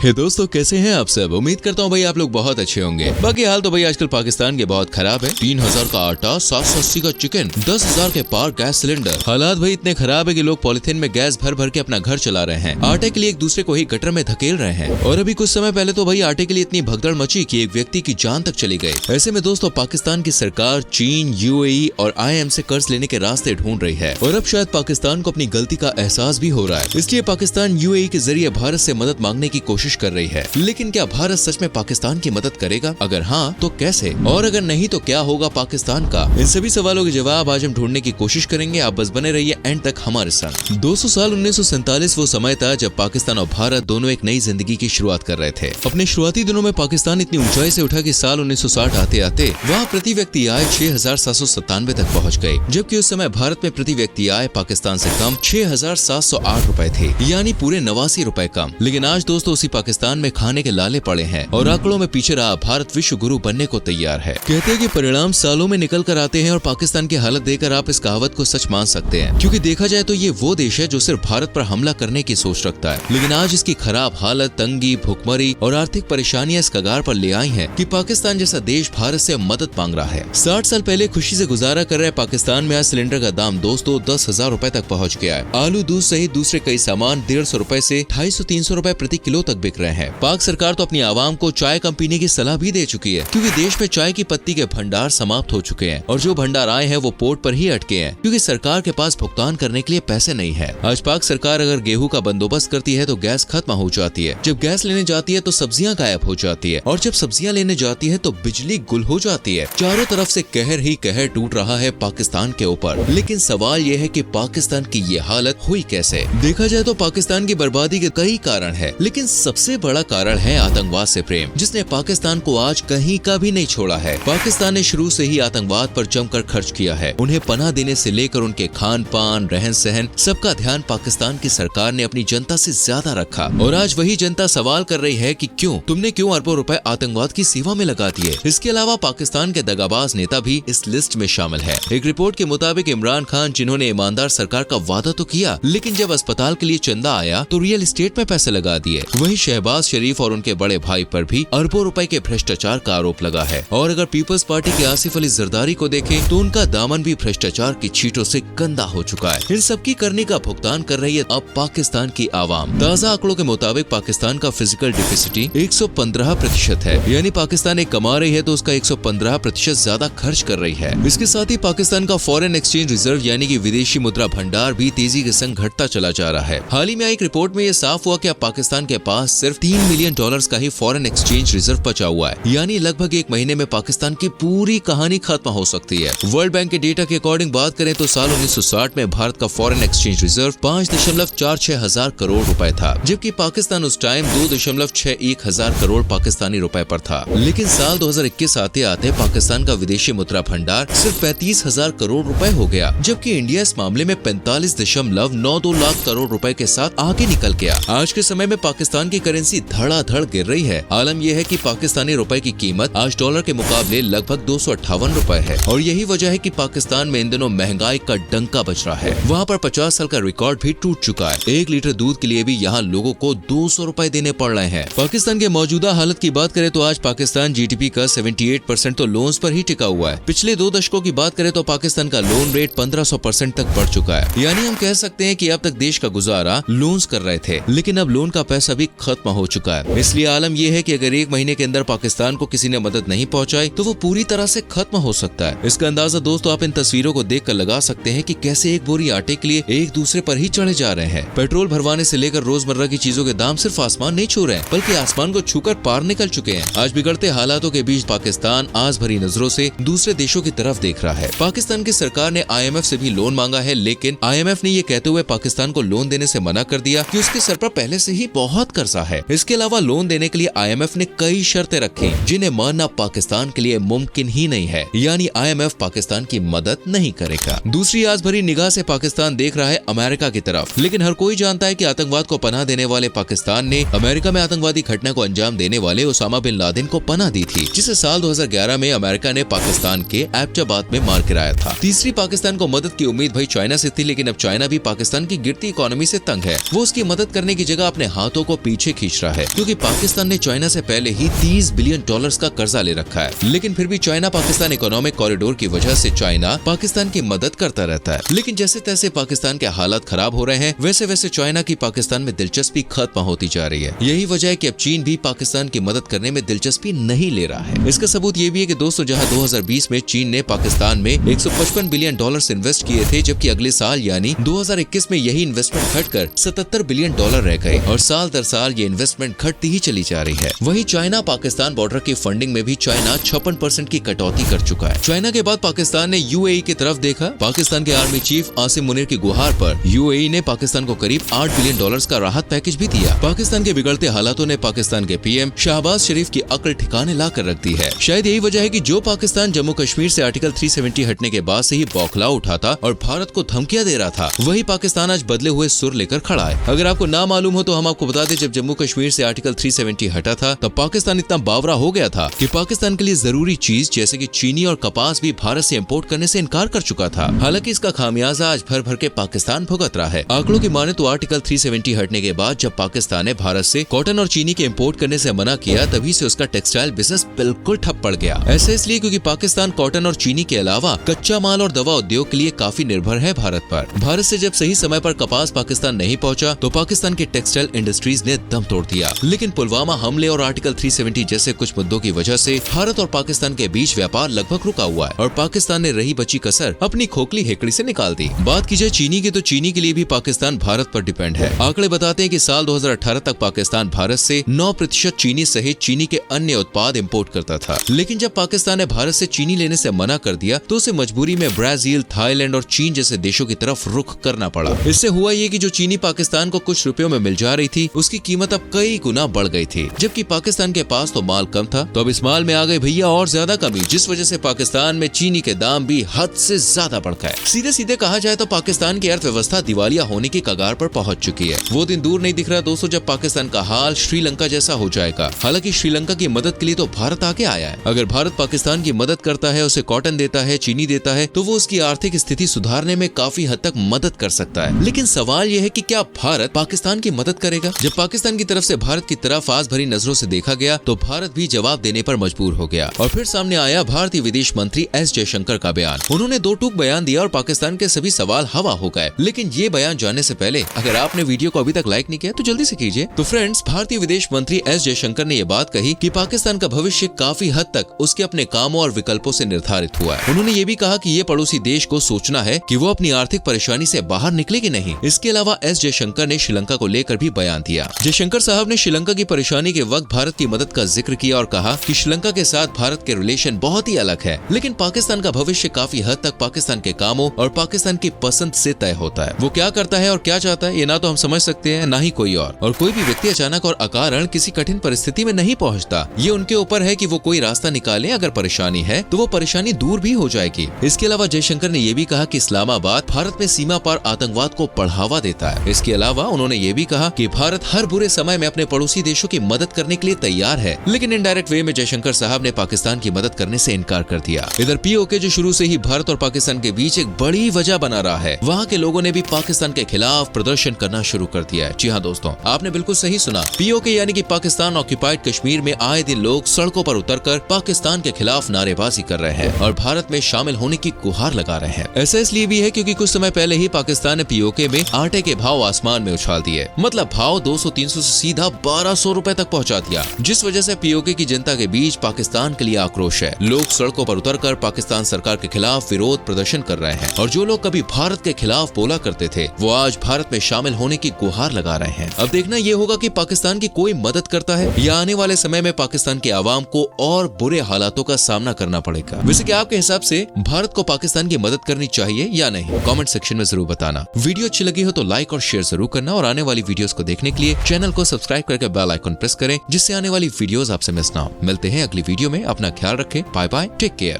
हे दोस्तों, कैसे हैं आप सब। उम्मीद करता हूँ भाई आप लोग बहुत अच्छे होंगे। बाकी हाल तो भाई आजकल पाकिस्तान के बहुत खराब है। 3000 का आटा, 780 का चिकन, 10,000 के पार गैस सिलेंडर। हालात भाई इतने खराब है कि लोग पॉलिथीन में गैस भर भर के अपना घर चला रहे हैं। आटे के लिए एक दूसरे को ही गटर में धकेल रहे हैं। और अभी कुछ समय पहले तो भाई आटे के लिए इतनी भगदड़ मची कि एक व्यक्ति की जान तक चली गई। ऐसे में दोस्तों पाकिस्तान की सरकार चीन, यूएई और IMF से कर्ज लेने के रास्ते ढूंढ रही है। और अब शायद पाकिस्तान को अपनी गलती का एहसास भी हो रहा है। इसलिए पाकिस्तान UAE के जरिए भारत से मदद मांगने की कोशिश कर रही है। लेकिन क्या भारत सच में पाकिस्तान की मदद करेगा? अगर हाँ तो कैसे, और अगर नहीं तो क्या होगा पाकिस्तान का? इन सभी सवालों के जवाब आज हम ढूंढने की कोशिश करेंगे। आप बस बने रहिए एंड तक हमारे साथ। 200 साल 1947 वो समय था जब पाकिस्तान और भारत दोनों एक नई जिंदगी की शुरुआत कर रहे थे। अपने शुरुआती दिनों में पाकिस्तान इतनी ऊंचाई से उठा कि साल 1960 आते आते वहाँ प्रति व्यक्ति आय 6,797 तक पहुँच गयी, जबकि उस समय भारत में प्रति व्यक्ति आय पाकिस्तान से कम 6,708 रुपए थे, यानी पूरे 89 रुपए कम। लेकिन आज दोस्तों उसी पाकिस्तान में खाने के लाले पड़े हैं और आंकड़ों में पीछे रहा भारत विश्व गुरु बनने को तैयार है। कहते हैं कि परिणाम सालों में निकल कर आते हैं और पाकिस्तान की हालत देखकर आप इस कहावत को सच मान सकते हैं, क्योंकि देखा जाए तो ये वो देश है जो सिर्फ भारत पर हमला करने की सोच रखता है। लेकिन आज इसकी खराब हालत, तंगी, भुखमरी और आर्थिक परेशानियां इस कगार पर ले आई हैं कि पाकिस्तान जैसा देश भारत से मदद मांग रहा है। 60 साल पहले खुशी से गुजारा कर रहे पाकिस्तान में आज सिलेंडर का दाम दोस्तों 10,000 रुपए तक पहुँच गया है। आलू, दूध सहित दूसरे कई सामान 150 रुपए से 250-300 रुपए प्रति किलो तक बिक रहे हैं। पाक सरकार तो अपनी आवाम को चाय कम पीने की सलाह भी दे चुकी है, क्योंकि देश में चाय की पत्ती के भंडार समाप्त हो चुके हैं और जो भंडार आए हैं वो पोर्ट पर ही अटके हैं, क्योंकि सरकार के पास भुगतान करने के लिए पैसे नहीं है। आज पाक सरकार अगर गेहूं का बंदोबस्त करती है तो गैस खत्म हो जाती है। जब गैस लेने जाती है तो सब्जियां गायब हो जाती है, और जब सब्जियां लेने जाती है तो बिजली गुल हो जाती है। चारों तरफ से कहर ही कहर टूट रहा है पाकिस्तान के ऊपर। लेकिन सवाल ये है कि पाकिस्तान की ये हालत हुई कैसे? देखा जाए तो पाकिस्तान की बर्बादी के कई कारण है, लेकिन सबसे बड़ा कारण है आतंकवाद से प्रेम, जिसने पाकिस्तान को आज कहीं का भी नहीं छोड़ा है। पाकिस्तान ने शुरू से ही आतंकवाद पर जमकर खर्च किया है। उन्हें पनाह देने से लेकर उनके खान पान, रहन सहन, सबका ध्यान पाकिस्तान की सरकार ने अपनी जनता से ज्यादा रखा। और आज वही जनता सवाल कर रही है कि तुमने क्यों अरबों रुपए आतंकवाद की सेवा में लगा दिए? इसके अलावा पाकिस्तान के दगाबाज नेता भी इस लिस्ट में शामिल है। एक रिपोर्ट के मुताबिक इमरान खान, जिन्होंने ईमानदार सरकार का वादा तो किया, लेकिन जब अस्पताल के लिए चंदा आया तो रियल एस्टेट में पैसे लगा दिए। वही शहबाज शरीफ और उनके बड़े भाई पर भी अरबों रुपए के भ्रष्टाचार का आरोप लगा है। और अगर पीपल्स पार्टी के आसिफ अली जरदारी को देखें तो उनका दामन भी भ्रष्टाचार की छींटों से गंदा हो चुका है। इन सबकी करने का भुगतान कर रही है अब पाकिस्तान की आवाम। ताज़ा आंकड़ों के मुताबिक पाकिस्तान का फिजिकल डिफिसिटी 115% है, यानी पाकिस्तान एक कमा रही है तो उसका 115% ज्यादा खर्च कर रही है। इसके साथ ही पाकिस्तान का फॉरेन एक्सचेंज रिजर्व यानी कि विदेशी मुद्रा भंडार भी तेजी के संग घटता चला जा रहा है। हाल ही में एक रिपोर्ट में ये साफ हुआ कि अब पाकिस्तान के पास सिर्फ $3 मिलियन का ही फॉरेन एक्सचेंज रिजर्व बचा हुआ है, यानी लगभग एक महीने में पाकिस्तान की पूरी कहानी खत्म हो सकती है। वर्ल्ड बैंक के डेटा के अकॉर्डिंग बात करें तो साल 1960 में भारत का फॉरेन एक्सचेंज रिजर्व 5.46 हजार करोड़ रुपए था, जबकि पाकिस्तान उस टाइम 2.61 हजार करोड़ पाकिस्तानी रुपए पर था। लेकिन साल 2021 आते आते पाकिस्तान का विदेशी मुद्रा भंडार सिर्फ 35,000 करोड़ रुपए हो गया, जबकि इंडिया इस मामले में 45.92 लाख करोड़ रुपए के साथ आगे निकल गया। आज के समय में पाकिस्तान की करेंसी धड़ाधड़ गिर रही है। आलम यह है कि पाकिस्तानी रुपए की कीमत आज डॉलर के मुकाबले लगभग 258 रुपए है, और यही वजह है कि पाकिस्तान में इन दिनों महंगाई का डंका बज रहा है। वहाँ पर 50 साल का रिकॉर्ड भी टूट चुका है। 1 लीटर दूध के लिए भी यहाँ लोगों को 200 रुपए देने पड़ रहे हैं। पाकिस्तान के मौजूदा हालत की बात करें तो आज पाकिस्तान GDP का 78% तो लोन्स पर ही टिका हुआ है। पिछले 2 दशकों की बात करें तो पाकिस्तान का लोन रेट 1500% तक बढ़ चुका है, यानी हम कह सकते हैं कि अब तक देश का गुजारा लोन्स कर रहे थे, लेकिन अब लोन का पैसा भी खत्म हो चुका है। इसलिए आलम यह है कि अगर 1 महीने के अंदर पाकिस्तान को किसी ने मदद नहीं पहुंचाई तो वो पूरी तरह से खत्म हो सकता है। इसका अंदाजा दोस्तों आप इन तस्वीरों को देखकर लगा सकते हैं कि कैसे एक बोरी आटे के लिए एक दूसरे पर ही चढ़े जा रहे हैं। पेट्रोल भरवाने से लेकर रोजमर्रा की चीजों के दाम सिर्फ आसमान नहीं छू रहे हैं, बल्कि आसमान को छूकर पार निकल चुके हैं। आज बिगड़ते हालातों के बीच पाकिस्तान आस भरी नजरों से दूसरे देशों की तरफ देख रहा है। पाकिस्तान की सरकार ने IMF से भी लोन मांगा है, लेकिन IMF ने ये कहते हुए पाकिस्तान को लोन देने से मना कर दिया कि उसके सर पर पहले से ही बहुत कर्जा है। इसके अलावा लोन देने के लिए IMF ने कई शर्तें रखी, जिन्हें मानना पाकिस्तान के लिए मुमकिन ही नहीं है, यानी IMF पाकिस्तान की मदद नहीं करेगा। दूसरी आस भरी निगाह से पाकिस्तान देख रहा है अमेरिका की तरफ, लेकिन हर कोई जानता है कि आतंकवाद को पनाह देने वाले पाकिस्तान ने अमेरिका में आतंकवादी घटना को अंजाम देने वाले ओसामा बिन लादेन को पनाह दी थी, जिसे साल 2011 में अमेरिका ने पाकिस्तान के एबटाबाद में मार गिराया था। तीसरी पाकिस्तान को मदद की उम्मीद भाई चाइना से थी, लेकिन अब चाइना भी पाकिस्तान की गिरती इकोनॉमी से तंग है। वो उसकी मदद करने की जगह अपने हाथों को पीछे पीछे खींच रहा है, क्योंकि पाकिस्तान ने चाइना से पहले ही $30 बिलियन का कर्जा ले रखा है। लेकिन फिर भी चाइना पाकिस्तान इकोनॉमिक कॉरिडोर की वजह से चाइना पाकिस्तान की मदद करता रहता है। लेकिन जैसे तैसे पाकिस्तान के हालात खराब हो रहे हैं, वैसे वैसे चाइना की पाकिस्तान में दिलचस्पी खत्म होती जा रही है। यही वजह है कि अब चीन भी पाकिस्तान की मदद करने में दिलचस्पी नहीं ले रहा है। इसका सबूत ये भी है कि दोस्तों, जहां 2020 में चीन ने पाकिस्तान में $155 बिलियन इन्वेस्ट किए थे, जबकि अगले साल यानी 2021 में यही इन्वेस्टमेंट घटकर $77 बिलियन रह गए और साल दर साल ये इन्वेस्टमेंट घटती ही चली जा रही है। वहीं चाइना पाकिस्तान बॉर्डर की फंडिंग में भी चाइना 56% की कटौती कर चुका है। चाइना के बाद पाकिस्तान ने यूएई की तरफ देखा। पाकिस्तान के आर्मी चीफ आसिम मुनीर की गुहार पर यूएई ने पाकिस्तान को करीब $8 बिलियन का राहत पैकेज भी दिया। पाकिस्तान के बिगड़ते हालातों ने पाकिस्तान के पीएम शहबाज शरीफ की अक्ल ठिकाने ला कर रख दी है। शायद यही वजह है कि जो पाकिस्तान जम्मू कश्मीर से आर्टिकल 370 हटने के बाद से ही बौखला उठा था और भारत को धमकियां दे रहा था, वही पाकिस्तान आज बदले हुए सुर लेकर खड़ा है। अगर आपको ना मालूम हो तो हम आपको बता दें, जब जम्मू कश्मीर से आर्टिकल 370 हटा था तब पाकिस्तान इतना बावरा हो गया था कि पाकिस्तान के लिए जरूरी चीज जैसे कि चीनी और कपास भी भारत से इंपोर्ट करने से इनकार कर चुका था। हालांकि इसका खामियाजा आज भर भर के पाकिस्तान भुगत रहा है। आंकड़ों की माने तो आर्टिकल 370 हटने के बाद जब पाकिस्तान ने भारत से कॉटन और चीनी के इंपोर्ट करने से मना किया, तभी से उसका टेक्सटाइल बिजनेस बिल्कुल ठप पड़ गया। ऐसा इसलिए क्योंकि पाकिस्तान कॉटन और चीनी के अलावा कच्चा माल और दवा उद्योग के लिए काफी निर्भर है भारत पर। भारत से जब सही समय पर कपास पाकिस्तान नहीं पहुंचा तो पाकिस्तान की टेक्सटाइल इंडस्ट्रीज ने दम तोड़ दिया। लेकिन पुलवामा हमले और आर्टिकल 370 जैसे कुछ मुद्दों की वजह से भारत और पाकिस्तान के बीच व्यापार लगभग रुका हुआ है और पाकिस्तान ने रही बची कसर अपनी खोखली हेकड़ी से निकाल दी। बात की जाए चीनी की, तो चीनी के लिए भी पाकिस्तान भारत पर डिपेंड है। आंकड़े बताते हैं कि साल 2018 तक पाकिस्तान भारत से 9% चीनी सहित चीनी के अन्य उत्पाद इंपोर्ट करता था। लेकिन जब पाकिस्तान ने भारत से चीनी लेने से मना कर दिया तो उसे मजबूरी में ब्राजील, थाईलैंड और चीन जैसे देशों की तरफ रुख करना पड़ा। इससे हुआ ये कि जो चीनी पाकिस्तान को कुछ रुपयों में मिल जा रही थी, उसकी कीमत अब कई गुना बढ़ गई थी। जबकि पाकिस्तान के पास तो माल कम था, तो अब इस माल में आ गई भैया और ज्यादा कमी, जिस वजह से पाकिस्तान में चीनी के दाम भी हद से ज्यादा बढ़ गए। सीधे सीधे कहा जाए तो पाकिस्तान की अर्थव्यवस्था दिवालिया होने की कगार पर पहुंच चुकी है। वो दिन दूर नहीं दिख रहा दोस्तों जब पाकिस्तान का हाल श्रीलंका जैसा हो जाएगा। हालांकि श्रीलंका की मदद के लिए तो भारत आगे आया है। अगर भारत पाकिस्तान की मदद करता है, उसे कॉटन देता है, चीनी देता है, तो वो उसकी आर्थिक स्थिति सुधारने में काफी हद तक मदद कर सकता है। लेकिन सवाल यह है कि क्या भारत पाकिस्तान की मदद करेगा? जब पाकिस्तान की तरफ से भारत की तरफ आस भरी नजरों से देखा गया तो भारत भी जवाब देने पर मजबूर हो गया और फिर सामने आया भारतीय विदेश मंत्री एस जयशंकर का बयान। उन्होंने दो टूक बयान दिया और पाकिस्तान के सभी सवाल हवा हो गए। लेकिन ये बयान जानने से पहले अगर आपने वीडियो को अभी तक लाइक नहीं किया तो जल्दी से कीजिए। तो फ्रेंड्स, भारतीय विदेश मंत्री एस जयशंकर ने ये बात कही कि पाकिस्तान का भविष्य काफी हद तक उसके अपने कामों और विकल्पों से निर्धारित हुआ है। उन्होंने ये भी कहा कि ये पड़ोसी देश को सोचना है कि वो अपनी आर्थिक परेशानी से बाहर निकले कि नहीं। इसके अलावा एस जयशंकर ने श्रीलंका को लेकर भी बयान दिया। जयशंकर साहब ने श्रीलंका की परेशानी के वक्त भारत की मदद का जिक्र किया और कहा कि श्रीलंका के साथ भारत के रिलेशन बहुत ही अलग है, लेकिन पाकिस्तान का भविष्य काफी हद तक पाकिस्तान के कामों और पाकिस्तान की पसंद से तय होता है। वो क्या करता है और क्या चाहता है ये ना तो हम समझ सकते हैं, ना ही कोई और कोई भी व्यक्ति अचानक और अकारण किसी कठिन परिस्थिति में नहीं पहुंचता। ये उनके ऊपर है कि वो कोई रास्ता निकाले। अगर परेशानी है तो वो परेशानी दूर भी हो जाएगी। इसके अलावा जयशंकर ने ये भी कहा कि इस्लामाबाद भारत में सीमा पार आतंकवाद को बढ़ावा देता है। इसके अलावा उन्होंने ये भी कहा कि भारत हर बुरे समय में अपने पड़ोसी देशों की मदद करने के लिए तैयार है। लेकिन इनडायरेक्ट वे में जयशंकर साहब ने पाकिस्तान की मदद करने से इनकार कर दिया। इधर पीओके जो शुरू से ही भारत और पाकिस्तान के बीच एक बड़ी वजह बना रहा है, वहाँ के लोगों ने भी पाकिस्तान के खिलाफ प्रदर्शन करना शुरू कर दिया है। जी हाँ दोस्तों, आपने बिल्कुल सही सुना। पीओके यानी कि पाकिस्तान ऑक्यूपाइड कश्मीर में आए दिन लोग सड़कों पर उतरकर पाकिस्तान के खिलाफ नारेबाजी कर रहे हैं और भारत में शामिल होने की गुहार लगा रहे हैं। ऐसा इसलिए भी है क्योंकि कुछ समय पहले ही पाकिस्तान ने पीओके में आटे के भाव आसमान में उछाल दिए। मतलब भाव 200-300 से सीधा 1200 रुपए तक पहुंचा दिया, जिस वजह से पीओके की जनता के बीच पाकिस्तान के लिए आक्रोश है। लोग सड़कों पर उतरकर पाकिस्तान सरकार के खिलाफ विरोध प्रदर्शन कर रहे हैं और जो लोग कभी भारत के खिलाफ बोला करते थे वो आज भारत में शामिल होने की गुहार लगा रहे हैं। अब देखना ये होगा कि पाकिस्तान की कोई मदद करता है या आने वाले समय में पाकिस्तान के आवाम को और बुरे हालातों का सामना करना पड़ेगा। वैसे क्या आपके हिसाब से भारत को पाकिस्तान की मदद करनी चाहिए या नहीं? कमेंट सेक्शन में जरूर बताना। वीडियो अच्छी लगी हो तो लाइक और शेयर जरूर करना और आने वाली वीडियोस को देखने के लिए चैनल को सब्सक्राइब करके बेल आइकन प्रेस करें, जिससे आने वाली वीडियोस आपसे मिस ना हो। मिलते हैं अगली वीडियो में। अपना ख्याल रखें। Bye bye, take care.